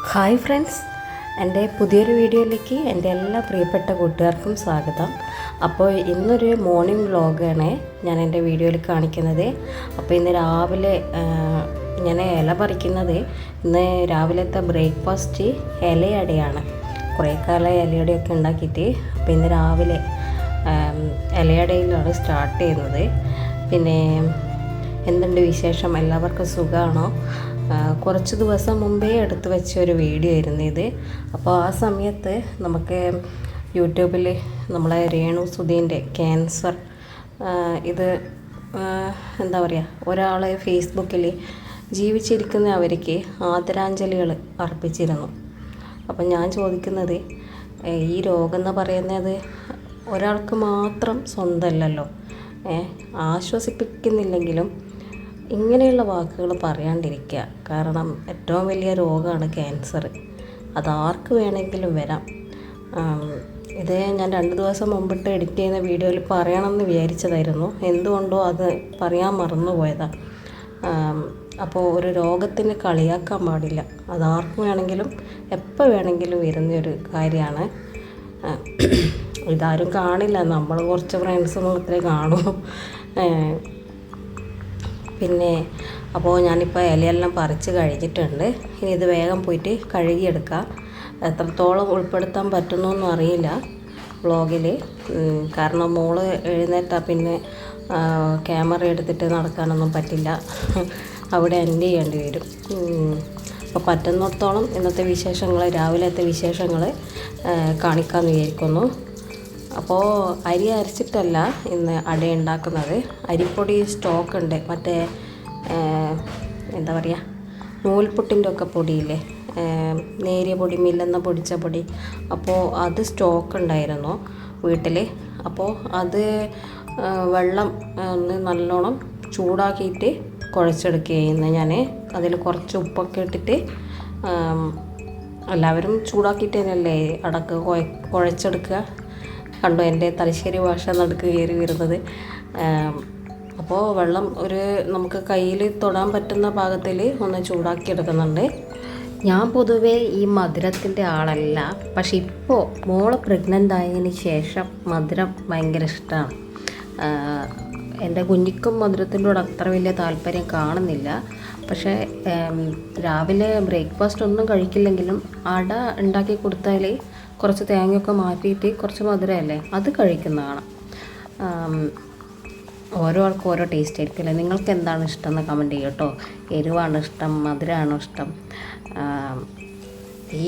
Hi friends, എൻ്റെ പുതിയൊരു വീഡിയോയിലേക്ക് എൻ്റെ എല്ലാ പ്രിയപ്പെട്ട കൂട്ടുകാർക്കും സ്വാഗതം. അപ്പോൾ ഇന്നൊരു മോർണിംഗ് വ്ളോഗാണ് ഞാൻ എൻ്റെ വീഡിയോയിൽ കാണിക്കുന്നത്. അപ്പോൾ ഇന്ന് രാവിലെ ഞാൻ ഇല പറിക്കുന്നത്, ഇന്ന് രാവിലത്തെ ബ്രേക്ക്ഫാസ്റ്റ് ഇലയടയാണ്. കുറേ കാലം ഇലയടയൊക്കെ ഉണ്ടാക്കിയിട്ട് അപ്പോൾ ഇന്ന് രാവിലെ ഇലയടയിലാണ് സ്റ്റാർട്ട് ചെയ്യുന്നത്. പിന്നെ എന്തുണ്ട് വിശേഷം? എല്ലാവർക്കും സുഖമാണോ? കുറച്ച് ദിവസം മുമ്പേ എടുത്തു വെച്ച ഒരു വീഡിയോ ആയിരുന്നു ഇത്. അപ്പോൾ ആ സമയത്ത് നമുക്ക് യൂട്യൂബിൽ നമ്മളെ രേണു സുധീൻ്റെ ക്യാൻസർ ഇത് എന്താ പറയുക, ഒരാൾ ഫേസ്ബുക്കിൽ ജീവിച്ചിരിക്കുന്ന അവർക്ക് ആദരാഞ്ജലികൾ അർപ്പിച്ചിരുന്നു. അപ്പം ഞാൻ ചോദിക്കുന്നത്, ഈ രോഗം എന്ന് പറയുന്നത് ഒരാൾക്ക് മാത്രം സ്വന്തമല്ലല്ലോ. ആശ്വസിപ്പിക്കുന്നില്ലെങ്കിലും ഇങ്ങനെയുള്ള വാക്കുകൾ പറയാണ്ടിരിക്കുക. കാരണം ഏറ്റവും വലിയ രോഗമാണ് ക്യാൻസർ. അതാർക്ക് വേണമെങ്കിലും വരാം. ഇത് ഞാൻ 2 ദിവസം മുമ്പിട്ട് എഡിറ്റ് ചെയ്യുന്ന വീഡിയോയിൽ പറയണമെന്ന് വിചാരിച്ചതായിരുന്നു. എന്തുകൊണ്ടോ അത് പറയാൻ മറന്നുപോയതാണ്. അപ്പോൾ ഒരു രോഗത്തിന് കളിയാക്കാൻ പാടില്ല. അതാർക്ക് വേണമെങ്കിലും എപ്പോൾ വേണമെങ്കിലും വരുന്നൊരു കാര്യമാണ്. ഇതാരും കാണില്ല, നമ്മൾ കുറച്ച് ഫ്രണ്ട്സ് മാത്രമേ കാണൂ. പിന്നെ അപ്പോൾ ഞാനിപ്പോൾ ഇലയെല്ലാം പറിച്ച് കഴിഞ്ഞിട്ടുണ്ട്. ഇനി ഇത് വേഗം പോയിട്ട് കഴുകിയെടുക്കുക. എത്രത്തോളം ഉൾപ്പെടുത്താൻ പറ്റുന്നൊന്നും അറിയില്ല വ്ളോഗിൽ. കാരണം മോള് എഴുന്നേറ്റാൽ പിന്നെ ക്യാമറ എടുത്തിട്ട് നടക്കാനൊന്നും പറ്റില്ല. അവിടെ എൻഡ് ചെയ്യേണ്ടി വരും. അപ്പോൾ പറ്റുന്നിടത്തോളം ഇന്നത്തെ വിശേഷങ്ങൾ, രാവിലത്തെ വിശേഷങ്ങൾ കാണിക്കാമെന്ന് വിചാരിക്കുന്നു. അപ്പോൾ അരി അരച്ചിട്ടല്ല ഇന്ന് അട ഉണ്ടാക്കുന്നത്. അരിപ്പൊടി സ്റ്റോക്ക് ഉണ്ട്, മറ്റേ എന്താ പറയുക, നൂൽപുട്ടിൻ്റെ ഒക്കെ പൊടിയില്ലേ, നേരിയ പൊടി, മില്ലെന്ന പൊടിച്ച പൊടി. അപ്പോൾ അത് സ്റ്റോക്ക് ഉണ്ടായിരുന്നു വീട്ടിൽ. അപ്പോൾ അത് വെള്ളം ഒന്ന് നല്ലോണം ചൂടാക്കിയിട്ട് കുഴച്ചെടുക്കുകയായിരുന്നു ഞാൻ. അതിൽ കുറച്ച് ഉപ്പൊക്കെ ഇട്ടിട്ട്, എല്ലാവരും ചൂടാക്കിയിട്ട് തന്നെയല്ലേ അടക്ക് കുഴച്ചെടുക്കുക. കണ്ടോ എൻ്റെ തലശ്ശേരി ഭാഷ നടുക്ക് കയറി വരുന്നത്. അപ്പോൾ വെള്ളം ഒരു നമുക്ക് കയ്യിൽ തൊടാൻ പറ്റുന്ന പാകത്തിൽ ഒന്ന് ചൂടാക്കി എടുക്കുന്നുണ്ട്. ഞാൻ പൊതുവേ ഈ മധുരത്തിൻ്റെ ആളല്ല, പക്ഷെ ഇപ്പോൾ മോള് പ്രഗ്നൻ്റ് ആയതിന് ശേഷം മധുരം ഭയങ്കര ഇഷ്ടമാണ്. എൻ്റെ കുഞ്ഞിക്കും മധുരത്തിനോട് അത്ര വലിയ താല്പര്യം കാണുന്നില്ല. പക്ഷേ രാവിലെ ബ്രേക്ക്ഫാസ്റ്റ് ഒന്നും കഴിക്കില്ലെങ്കിലും അട ഉണ്ടാക്കി കൊടുത്താൽ കുറച്ച് തേങ്ങയൊക്കെ മാറ്റിയിട്ട് കുറച്ച് മധുരമല്ലേ അത് കഴിക്കുന്നതാണ്. ഓരോ ആൾക്കും ഓരോ ടേസ്റ്റ് ആയിരിക്കില്ലേ. നിങ്ങൾക്ക് എന്താണ് ഇഷ്ടം എന്ന് കമൻറ്റ് ചെയ്യും കേട്ടോ. എരിവാണോ ഇഷ്ടം, മധുരമാണോ ഇഷ്ടം?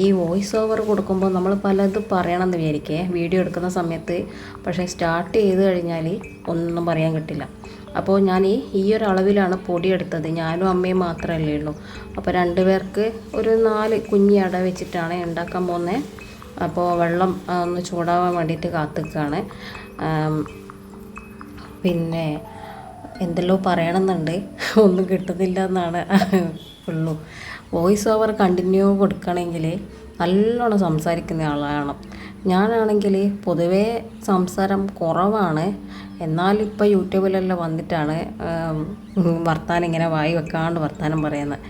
ഈ വോയിസ് ഓവർ കൊടുക്കുമ്പോൾ നമ്മൾ പലതും പറയണമെന്ന് വിചാരിക്കേ വീഡിയോ എടുക്കുന്ന സമയത്ത്. പക്ഷേ സ്റ്റാർട്ട് ചെയ്ത് കഴിഞ്ഞാൽ ഒന്നും പറയാൻ കിട്ടില്ല. അപ്പോൾ ഞാൻ ഈ ഒരു അളവിലാണ് പൊടി എടുത്തത്. ഞാനും അമ്മയും മാത്രമല്ലേ ഉള്ളൂ. അപ്പോൾ 2 പേർക്ക് ഒരു 4 കുഞ്ഞി അട വെച്ചിട്ടാണ് ഉണ്ടാക്കാൻ പോകുന്നത്. അപ്പോൾ വെള്ളം ഒന്ന് ചൂടാവാൻ വേണ്ടിയിട്ട് കാത്തിക്കുകയാണ്. പിന്നെ എന്തെല്ലോ പറയണമെന്നുണ്ട്, ഒന്നും കിട്ടുന്നില്ല എന്നാണ് ഉള്ളൂ. വോയിസ് ഓവർ കണ്ടിന്യൂ കൊടുക്കണമെങ്കിൽ നല്ലോണം സംസാരിക്കുന്ന ആളാണ്. ഞാനാണെങ്കിൽ പൊതുവേ സംസാരം കുറവാണ്. എന്നാലിപ്പോൾ യൂട്യൂബിലെല്ലാം വന്നിട്ടാണ് വർത്താനം ഇങ്ങനെ വായി വെക്കാണ്ട് വർത്താനം പറയുന്നത്.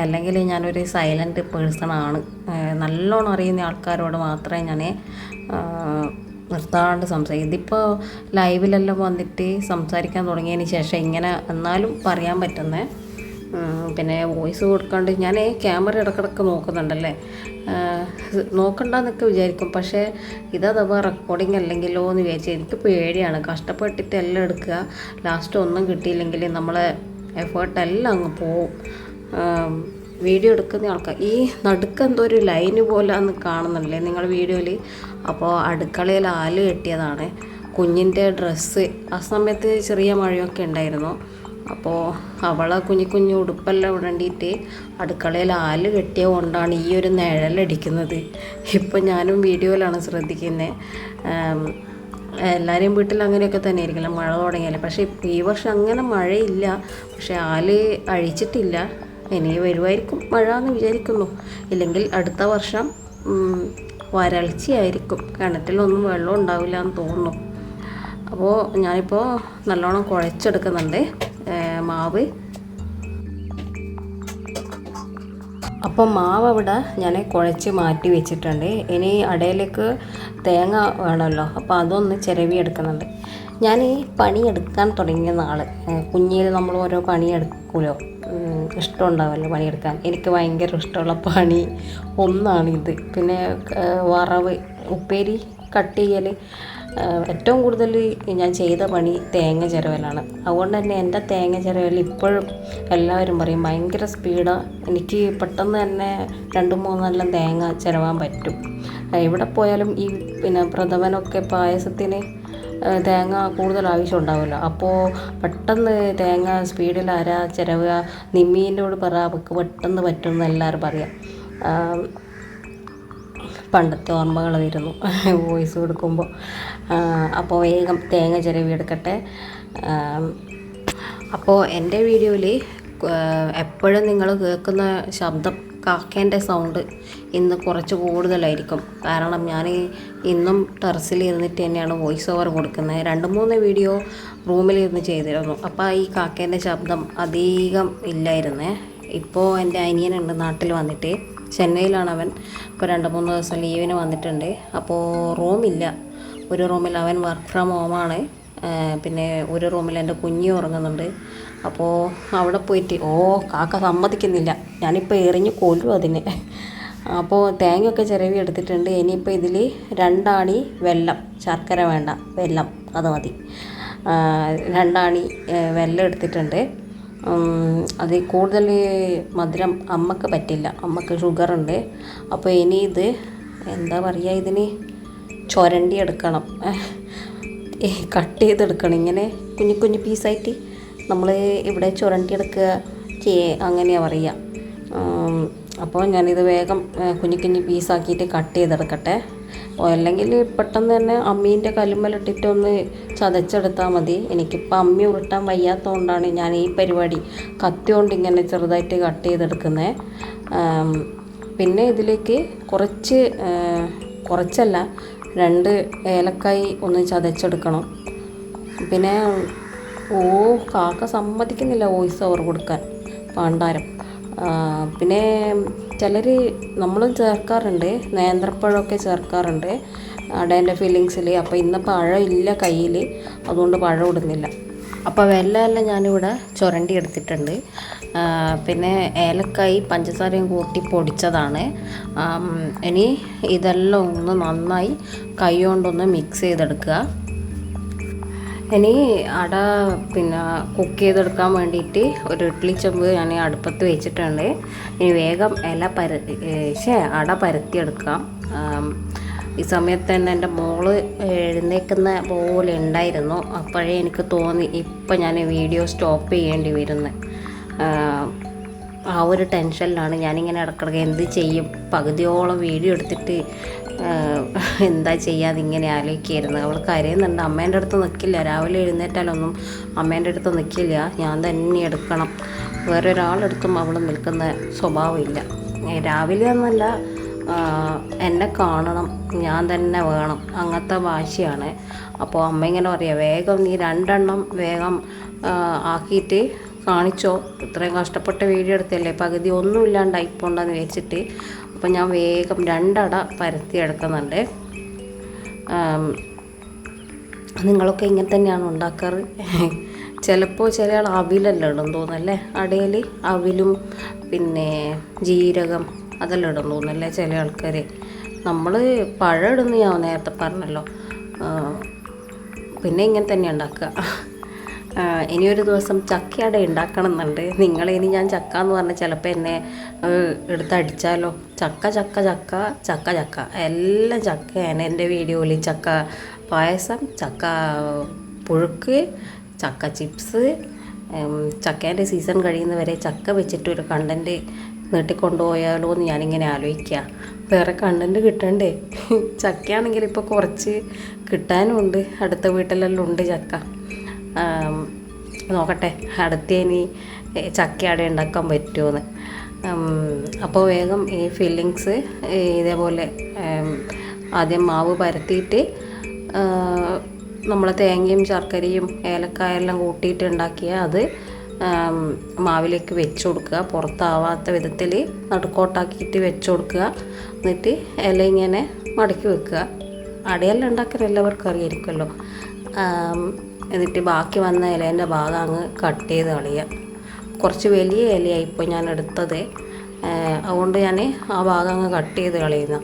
അല്ലെങ്കിൽ ഞാനൊരു സൈലൻറ്റ് പേഴ്സണാണ്. നല്ലോണം അറിയുന്ന ആൾക്കാരോട് മാത്രമേ ഞാൻ നിർത്താണ്ട് സംസാരിക്കും. ഇതിപ്പോൾ ലൈവിലെല്ലാം വന്നിട്ട് സംസാരിക്കാൻ തുടങ്ങിയതിന് ശേഷം ഇങ്ങനെ എന്നാലും പറയാൻ പറ്റുന്നത്. പിന്നെ വോയിസ് കൊടുക്കാണ്ട് ഞാൻ ക്യാമറ ഇടക്കിടക്ക് നോക്കുന്നുണ്ടല്ലേ. നോക്കണ്ടെന്നൊക്കെ വിചാരിക്കും, പക്ഷേ ഇതഥവാ റെക്കോർഡിങ് അല്ലെങ്കിലോ എന്ന് വിചാരിച്ച് എനിക്ക് പേടിയാണ്. കഷ്ടപ്പെട്ടിട്ട് എല്ലാം എടുക്കുക, ലാസ്റ്റ് ഒന്നും കിട്ടിയില്ലെങ്കിൽ നമ്മളെ എഫേർട്ടെല്ലാം അങ്ങ് പോവും. വീഡിയോ എടുക്കുന്ന ആൾക്കാർ ഈ നടുക്ക് എന്തോ ഒരു ലൈന് പോലെ അന്ന് കാണുന്നുണ്ടല്ലേ നിങ്ങൾ വീഡിയോയിൽ. അപ്പോൾ അടുക്കളയിൽ ആല് കെട്ടിയതാണ് കുഞ്ഞിൻ്റെ ഡ്രസ്സ്. ആ സമയത്ത് ചെറിയ മഴയൊക്കെ ഉണ്ടായിരുന്നു. അപ്പോൾ അവളെ കുഞ്ഞു ഉടുപ്പെല്ലാം ഇടേണ്ടിയിട്ട് അടുക്കളയിൽ ആല് കെട്ടിയ കൊണ്ടാണ് ഈ ഒരു നിഴലടിക്കുന്നത്. ഇപ്പം ഞാനും വീഡിയോയിലാണ് ശ്രദ്ധിക്കുന്നത്. എല്ലാവരെയും വീട്ടിൽ അങ്ങനെയൊക്കെ തന്നെ ആയിരിക്കില്ല മഴ തുടങ്ങിയാൽ. പക്ഷേ ഈ വർഷം അങ്ങനെ മഴയില്ല. പക്ഷേ ആല് അഴിച്ചിട്ടില്ല. ഇനി വരുമായിരിക്കും മഴ എന്ന് വിചാരിക്കുന്നു. ഇല്ലെങ്കിൽ അടുത്ത വർഷം വരൾച്ചയായിരിക്കും. കിണറ്റിലൊന്നും വെള്ളം ഉണ്ടാവില്ല എന്ന് തോന്നുന്നു. അപ്പോൾ ഞാനിപ്പോൾ നല്ലോണം കുഴച്ചെടുക്കുന്നുണ്ട് മാവ്. അപ്പോൾ മാവ് അവിടെ ഞാൻ കുഴച്ച് മാറ്റി വെച്ചിട്ടുണ്ട്. ഇനി അടയിലേക്ക് തേങ്ങ വേണമല്ലോ, അപ്പോൾ അതൊന്ന് ചിരവി എടുക്കുന്നുണ്ട്. ഞാൻ ഈ പണിയെടുക്കാൻ തുടങ്ങിയ നാൾ, കുഞ്ഞിൽ നമ്മൾ ഓരോ പണിയെടുക്കുമല്ലോ, ഇഷ്ടമുണ്ടാവുമല്ലോ പണിയെടുക്കാൻ. എനിക്ക് ഭയങ്കര ഇഷ്ടമുള്ള പണി ഒന്നാണിത്. പിന്നെ വറവ്, ഉപ്പേരി കട്ട് ചെയ്യൽ, ഏറ്റവും കൂടുതൽ ഞാൻ ചെയ്ത പണി തേങ്ങ ചിരവലാണ്. അതുകൊണ്ട് തന്നെ എൻ്റെ തേങ്ങ ചിരവൽ ഇപ്പോഴും എല്ലാവരും പറയും ഭയങ്കര സ്പീഡാണ്. എനിക്ക് പെട്ടെന്ന് തന്നെ 2-3 തേങ്ങ ചിരവാൻ പറ്റും. എവിടെ പോയാലും ഈ പ്രഥമനൊക്കെ പായസത്തിന് തേങ്ങ കൂടുതൽ ആവശ്യം ഉണ്ടാവുമല്ലോ, അപ്പോൾ പെട്ടെന്ന് തേങ്ങ സ്പീഡിൽ ചിരവുക. നിമ്മീനോട് പറ, അവൾക്ക് പെട്ടെന്ന് പറ്റുമെന്ന് എല്ലാവരും പറയാം. പണ്ടത്തെ ഓർമ്മകൾ വരുന്നു വോയിസ് കൊടുക്കുമ്പോൾ. അപ്പോൾ വേഗം തേങ്ങ ചിരവി എടുക്കട്ടെ. അപ്പോൾ എൻ്റെ വീഡിയോയിൽ എപ്പോഴും നിങ്ങൾ കേൾക്കുന്ന ശബ്ദം, കാക്കേൻ്റെ സൗണ്ട് ഇന്ന് കുറച്ച് കൂടുതലായിരിക്കും. കാരണം ഞാൻ ഇന്നും ടെറസിൽ ഇരുന്നിട്ട് തന്നെയാണ് വോയിസ് ഓവർ കൊടുക്കുന്നത്. 2-3 വീഡിയോ റൂമിലിരുന്ന് ചെയ്തിരുന്നു. അപ്പോൾ ഈ കാക്കേൻ്റെ ശബ്ദം അധികം ഇല്ലായിരുന്നേ. ഇപ്പോൾ എൻ്റെ അനിയനുണ്ട് നാട്ടിൽ വന്നിട്ട്, ചെന്നൈയിലാണ് അവൻ. ഇപ്പോൾ 2-3 ദിവസം ലീവിന് വന്നിട്ടുണ്ട്. അപ്പോൾ റൂമില്ല. ഒരു റൂമിൽ അവൻ വർക്ക് ഫ്രം ഹോമാണ്, പിന്നെ ഒരു റൂമിൽ എൻ്റെ കുഞ്ഞി ഉറങ്ങുന്നുണ്ട്. അപ്പോൾ അവിടെ പോയിട്ട് കാക്ക സമ്മതിക്കുന്നില്ല, ഞാനിപ്പോൾ എറിഞ്ഞ് കൊല്ലും അതിനെ. അപ്പോൾ തേങ്ങയൊക്കെ ചിരവി എടുത്തിട്ടുണ്ട്. ഇനിയിപ്പോൾ ഇതിൽ 2 ആണി വെല്ലം, ശർക്കര വേണ്ട, വെല്ലം അത് മതി. 2 ആണി വെല്ലം എടുത്തിട്ടുണ്ട്. അത് കൂടുതൽ മധുരം അമ്മക്ക് പറ്റില്ല, അമ്മക്ക് ഷുഗറുണ്ട്. അപ്പോൾ ഇനി ഇത് എന്താ പറയുക, ഇതിന് ചുരണ്ടി എടുക്കണം, കട്ട് ചെയ്തെടുക്കണം. ഇങ്ങനെ കുഞ്ഞു കുഞ്ഞു പീസായിട്ട് നമ്മൾ ഇവിടെ ചുരണ്ടി എടുക്കുക അങ്ങനെയാണ് പറയുക. അപ്പോൾ ഞാനിത് വേഗം കുഞ്ഞു കുഞ്ഞു പീസാക്കിയിട്ട് കട്ട് ചെയ്തെടുക്കട്ടെ. അല്ലെങ്കിൽ പെട്ടെന്ന് തന്നെ അമ്മീൻ്റെ കല്ലുമ്മലിട്ടിട്ടൊന്ന് ചതച്ചെടുത്താൽ മതി. എനിക്കിപ്പോൾ അമ്മി ഉരുട്ടാൻ വയ്യാത്തതുകൊണ്ടാണ് ഞാൻ ഈ പരിപാടി കത്തി കൊണ്ട് ഇങ്ങനെ ചെറുതായിട്ട് കട്ട് ചെയ്തെടുക്കുന്നത്. പിന്നെ ഇതിലേക്ക് കുറച്ചല്ല 2 ഏലക്കായി ഒന്ന് ചതച്ചെടുക്കണം. പിന്നെ കാക്ക സമ്മതിക്കുന്നില്ല വോയിസ് ഓവർ കൊടുക്കാൻ, പാണ്ടാരം. പിന്നെ ചിലർ നമ്മളും ചേർക്കാറുണ്ട്, നേന്ത്രപ്പഴമൊക്കെ ചേർക്കാറുണ്ട് അടേൻ്റെ ഫില്ലിങ്സിൽ. അപ്പോൾ ഇന്ന് പഴം ഇല്ല കയ്യിൽ, അതുകൊണ്ട് പഴം ഇടുന്നില്ല. അപ്പോൾ വെല്ലമെല്ലാം ഞാനിവിടെ ചുരണ്ടി എടുത്തിട്ടുണ്ട്. പിന്നെ ഏലക്കായി പഞ്ചസാരയും കൂട്ടി പൊടിച്ചതാണ്. ഇനി ഇതെല്ലാം ഒന്ന് നന്നായി കൈ കൊണ്ടൊന്ന് മിക്സ് ചെയ്തെടുക്കുക. ഇനി അട കുക്ക് ചെയ്തെടുക്കാൻ വേണ്ടിയിട്ട് ഒരു ഇഡ്ഡലി ചെമ്പ് ഞാൻ അടുപ്പത്ത് വെച്ചിട്ടുണ്ട്. ഇനി വേഗം അട പരത്തിയെടുക്കാം. ഈ സമയത്ത് തന്നെ എൻ്റെ മോള് എഴുന്നേൽക്കുന്ന പോലെ ഉണ്ടായിരുന്നു. അപ്പോഴേ എനിക്ക് തോന്നി ഇപ്പം ഞാൻ വീഡിയോ സ്റ്റോപ്പ് ചെയ്യേണ്ടി വരുന്നത്. ആ ഒരു ടെൻഷനിലാണ് ഞാനിങ്ങനെ ഇടക്കിടക്ക് എന്ത് ചെയ്യും, പകുതിയോളം വീഡിയോ എടുത്തിട്ട് എന്താ ചെയ്യാതെ ഇങ്ങനെ ആലോചിക്കായിരുന്നു. അവൾ കരയുന്നുണ്ട്, അമ്മേൻ്റെ അടുത്ത് നിൽക്കില്ല. രാവിലെ എഴുന്നേറ്റാലൊന്നും അമ്മേൻ്റെ അടുത്ത് നിൽക്കില്ല, ഞാൻ തന്നെ എടുക്കണം. വേറൊരാളെടുത്തും അവൾ നിൽക്കുന്ന സ്വഭാവമില്ല. രാവിലെ ഒന്നല്ല, എന്നെ കാണണം, ഞാൻ തന്നെ വേണം, അങ്ങനത്തെ വാശിയാണ്. അപ്പോൾ അമ്മ ഇങ്ങനെ പറയാം, വേഗം നീ 2 എണ്ണം വേഗം ആക്കിയിട്ട് കാണിച്ചോ, ഇത്രയും കഷ്ടപ്പെട്ട വീഡിയോ എടുത്തല്ലേ, പകുതി ഒന്നും ഇല്ലാണ്ടായിപ്പോണ്ടെന്ന് വെച്ചിട്ട്. അപ്പം ഞാൻ വേഗം 2 അട പരത്തി എടുക്കുന്നുണ്ട്. നിങ്ങളൊക്കെ ഇങ്ങനെ തന്നെയാണ് ഉണ്ടാക്കാറ്? ചിലപ്പോൾ ചില ആൾ അവിലെല്ലാം ഇടും തോന്നല്ലേ, അടയിൽ അവിലും പിന്നെ ജീരകം അതെല്ലാം ഇടും തോന്നല്ലേ ചില ആൾക്കാർ. നമ്മൾ പഴം ഇടുന്ന ഞാൻ നേരത്തെ പറഞ്ഞല്ലോ. പിന്നെ ഇങ്ങനെ തന്നെ ഉണ്ടാക്കുക. ഇനിയൊരു ദിവസം ചക്കയട ഉണ്ടാക്കണം എന്നുണ്ട്. നിങ്ങളിനി ഞാൻ ചക്ക എന്ന് പറഞ്ഞാൽ ചിലപ്പോൾ എന്നെ എടുത്തടിച്ചാലോ. ചക്ക ചക്ക ചക്ക ചക്ക ചക്ക എല്ലാം ചക്കയാണ് എൻ്റെ വീഡിയോയിൽ. ചക്ക പായസം, ചക്ക പുഴുക്ക്, ചക്ക ചിപ്സ്. ചക്കേൻ്റെ സീസൺ കഴിയുന്നവരെ ചക്ക വെച്ചിട്ടൊരു കണ്ടൻറ്റ് നീട്ടിക്കൊണ്ടുപോയാലോ എന്ന് ഞാനിങ്ങനെ ആലോചിക്കുക. വേറെ കണ്ടൻറ്റ് കിട്ടണ്ടേ? ചക്കയാണെങ്കിൽ ഇപ്പോൾ കുറച്ച് കിട്ടാനും ഉണ്ട്, അടുത്ത വീട്ടിലെല്ലാം ഉണ്ട് ചക്ക. നോക്കട്ടെ അടുത്തേനി ചക്കയട ഉണ്ടാക്കാൻ പറ്റുമോയെന്ന്. അപ്പോൾ വേഗം ഈ ഫില്ലിങ്സ് ഇതേപോലെ ആദ്യം മാവ് പരത്തിയിട്ട് നമ്മൾ തേങ്ങയും ശർക്കരയും ഏലക്കായെല്ലാം കൂട്ടിയിട്ട് ഉണ്ടാക്കിയ അത് മാവിലേക്ക് വെച്ച് കൊടുക്കുക. പുറത്താവാത്ത വിധത്തിൽ നടുക്കോട്ടാക്കിയിട്ട് വെച്ച് കൊടുക്കുക. എന്നിട്ട് ഇല ഇങ്ങനെ മടക്കി വെക്കുക. അടയെല്ലാം ഉണ്ടാക്കാൻ എല്ലാവർക്കും അറിയായിരിക്കുമല്ലോ. എന്നിട്ട് ബാക്കി വന്ന ഇലേൻ്റെ ഭാഗം അങ്ങ് കട്ട് ചെയ്ത് കളയുക. കുറച്ച് വലിയ ഇലയായി ഇപ്പോൾ ഞാൻ എടുത്തത്, അതുകൊണ്ട് ഞാൻ ആ ഭാഗം അങ്ങ് കട്ട് ചെയ്ത് കളയുന്ന.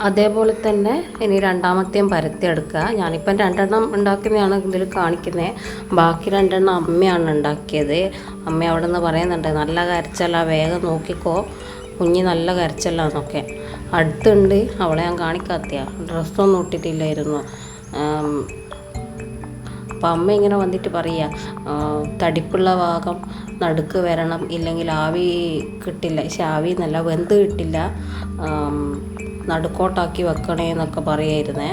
അതേപോലെ തന്നെ ഇനി രണ്ടാമത്തെയും പരത്തിയെടുക്കുക. ഞാനിപ്പം 2 എണ്ണം ഉണ്ടാക്കുന്നതാണ് ഇതിൽ കാണിക്കുന്നത്. ബാക്കി 2 എണ്ണം അമ്മയാണ് ഉണ്ടാക്കിയത്. അമ്മ അവിടെ നിന്ന് പറയുന്നുണ്ട്, നല്ല കരച്ചല്ല, വേഗം നോക്കിക്കോ കുഞ്ഞ്, നല്ല കരച്ചല്ലാന്നൊക്കെ. അടുത്തുണ്ട്, അവളെ ഞാൻ കാണിക്കാത്തയാ, ഡ്രസ്സൊന്നും ഇട്ടിട്ടില്ലായിരുന്നു. അപ്പം അമ്മ ഇങ്ങനെ വന്നിട്ട് പറയുക, തടിപ്പുള്ള ഭാഗം നടുക്ക് വരണം, ഇല്ലെങ്കിൽ ആവി കിട്ടില്ല, ആവി എന്നല്ല, വെന്ത് കിട്ടില്ല, നടുക്കോട്ടാക്കി വെക്കണേ എന്നൊക്കെ പറയായിരുന്നേ.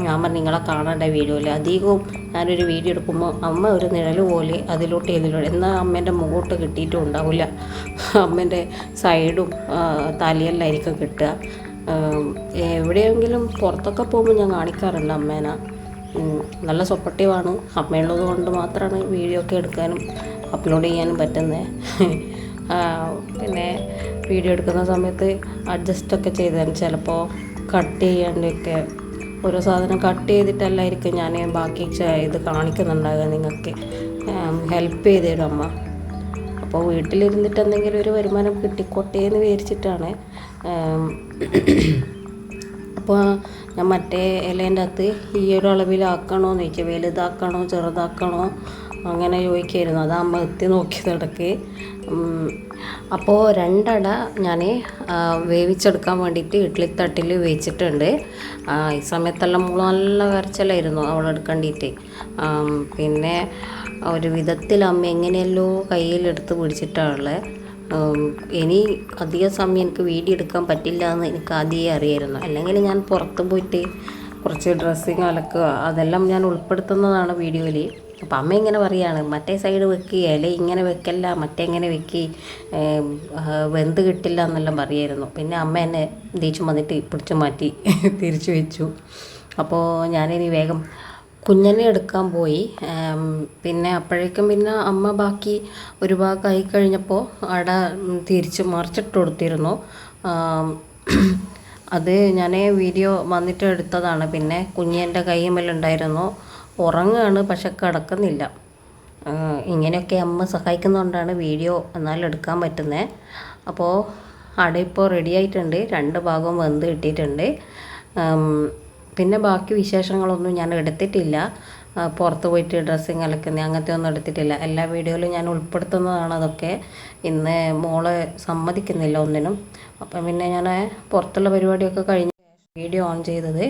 ഞാൻ പറഞ്ഞു നിങ്ങളെ കാണേണ്ട വീഡിയോയിൽ അധികവും ഞാനൊരു വീഡിയോ എടുക്കുമ്പോൾ അമ്മ ഒരു നിഴൽ പോലെ അതിലോട്ട് എന്നാൽ അമ്മേൻ്റെ മുഖോട്ട് കിട്ടിയിട്ടും ഉണ്ടാവില്ല. അമ്മേൻ്റെ സൈഡും തലയെല്ലായിരിക്കും കിട്ടുക. എവിടെയെങ്കിലും പുറത്തൊക്കെ പോകുമ്പോൾ ഞാൻ കാണിക്കാറുണ്ട് അമ്മേനെ. നല്ല സപ്പോർട്ടീവാണ്. അമ്മയുള്ളത് കൊണ്ട് മാത്രമാണ് വീഡിയോ ഒക്കെ എടുക്കാനും അപ്ലോഡ് ചെയ്യാനും പറ്റുന്നത്. പിന്നെ വീഡിയോ എടുക്കുന്ന സമയത്ത് അഡ്ജസ്റ്റൊക്കെ ചെയ്താൽ ചിലപ്പോൾ കട്ട് ചെയ്യാണ്ടൊക്കെ ഓരോ സാധനം കട്ട് ചെയ്തിട്ടല്ലായിരിക്കും ഞാൻ ബാക്കി ഇത് കാണിക്കുന്നുണ്ടാകുക. നിങ്ങൾക്ക് ഹെൽപ്പ് ചെയ്ത് തരും അമ്മ. അപ്പോൾ വീട്ടിലിരുന്നിട്ട് എന്തെങ്കിലും ഒരു വരുമാനം കിട്ടിക്കോട്ടെ എന്ന് വിചാരിച്ചിട്ടാണ്. അപ്പോൾ ഞാൻ മറ്റേ ഇലേൻ്റെ അകത്ത് ഈ ഒരു അളവിലാക്കണോ എന്ന് ചോദിച്ചാൽ, വലുതാക്കണോ ചെറുതാക്കണോ അങ്ങനെ ചോദിക്കായിരുന്നു. അത് അമ്മ എത്തി നോക്കിയത് ഇടയ്ക്ക്. അപ്പോൾ 2 അട ഞാൻ വേവിച്ചെടുക്കാൻ വേണ്ടിയിട്ട് ഇഡ്ഡലിത്തട്ടിൽ വേവിച്ചിട്ടുണ്ട്. ഈ സമയത്തെല്ലാം മോള് നല്ല കരച്ചിലായിരുന്നു അവളെടുക്കേണ്ടിയിട്ട്. പിന്നെ ഒരു വിധത്തിൽ അമ്മ എങ്ങനെയല്ലോ കയ്യിലെടുത്ത് പിടിച്ചിട്ടാണുള്ളത്. ഇനി അധിക സമയം എനിക്ക് വീഡിയോ എടുക്കാൻ പറ്റില്ല എന്ന് എനിക്ക് ആദ്യമേ അറിയായിരുന്നു. അല്ലെങ്കിൽ ഞാൻ പുറത്ത് പോയിട്ട് കുറച്ച് ഡ്രസ്സിങ് അലക്കുക അതെല്ലാം ഞാൻ ഉൾപ്പെടുത്തുന്നതാണ് വീഡിയോയിൽ. അപ്പം അമ്മ ഇങ്ങനെ പറയുകയാണ്, മറ്റേ സൈഡ് വെക്കുക, അല്ലെ ഇങ്ങനെ വെക്കല്ല, മറ്റേ ഇങ്ങനെ വെക്കി, വെന്ത് കിട്ടില്ല എന്നെല്ലാം പറയായിരുന്നു. പിന്നെ അമ്മ എന്നെ ദേഷ്യം വന്നിട്ട് പിടിച്ചു മാറ്റി തിരിച്ചു വെച്ചു. അപ്പോൾ ഞാനിനി വേഗം കുഞ്ഞിനെ എടുക്കാൻ പോയി. പിന്നെ അപ്പോഴേക്കും പിന്നെ അമ്മ ബാക്കി ഒരു ഭാഗമായി കഴിഞ്ഞപ്പോൾ അട തിരിച്ച് മറിച്ചിട്ട് കൊടുത്തിരുന്നു. അത് ഞാൻ വീഡിയോ വന്നിട്ട് എടുത്തതാണ്. പിന്നെ കുഞ്ഞിൻ്റെ കൈയുമ്മലുണ്ടായിരുന്നു. ഉറങ്ങുകയാണ്, പക്ഷെ കിടക്കുന്നില്ല. ഇങ്ങനെയൊക്കെ അമ്മ സഹായിക്കുന്നതുകൊണ്ടാണ് വീഡിയോ എന്നാലും എടുക്കാൻ പറ്റുന്നത്. അപ്പോൾ അട ഇപ്പോൾ റെഡി ആയിട്ടുണ്ട്, 2 ഭാഗവും വെന്ത് കിട്ടിയിട്ടുണ്ട്. പിന്നെ ബാക്കി വിശേഷങ്ങളൊന്നും ഞാൻ എടുത്തിട്ടില്ല. പുറത്ത് പോയിട്ട് ഡ്രസ്സിങ് അലക്കുന്ന അങ്ങനത്തെ ഒന്നും എടുത്തിട്ടില്ല. എല്ലാ വീഡിയോയിലും ഞാൻ ഉൾപ്പെടുത്തുന്നതാണ് അതൊക്കെ. ഇന്ന് മോളെ സമ്മതിക്കുന്നില്ല ഒന്നിനും. അപ്പം പിന്നെ ഞാൻ പുറത്തുള്ള പരിപാടിയൊക്കെ കഴിഞ്ഞ് വീഡിയോ ഓൺ ചെയ്തത്.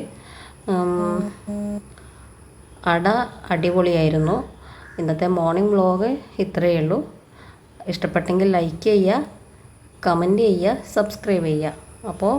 അട അടിപൊളിയായിരുന്നു. ഇന്നത്തെ മോർണിംഗ് വ്ലോഗ് ഇത്രയേ ഉള്ളൂ. ഇഷ്ടപ്പെട്ടെങ്കിൽ ലൈക്ക് ചെയ്യുക, കമൻറ്റ് ചെയ്യുക, സബ്സ്ക്രൈബ് ചെയ്യുക. അപ്പോൾ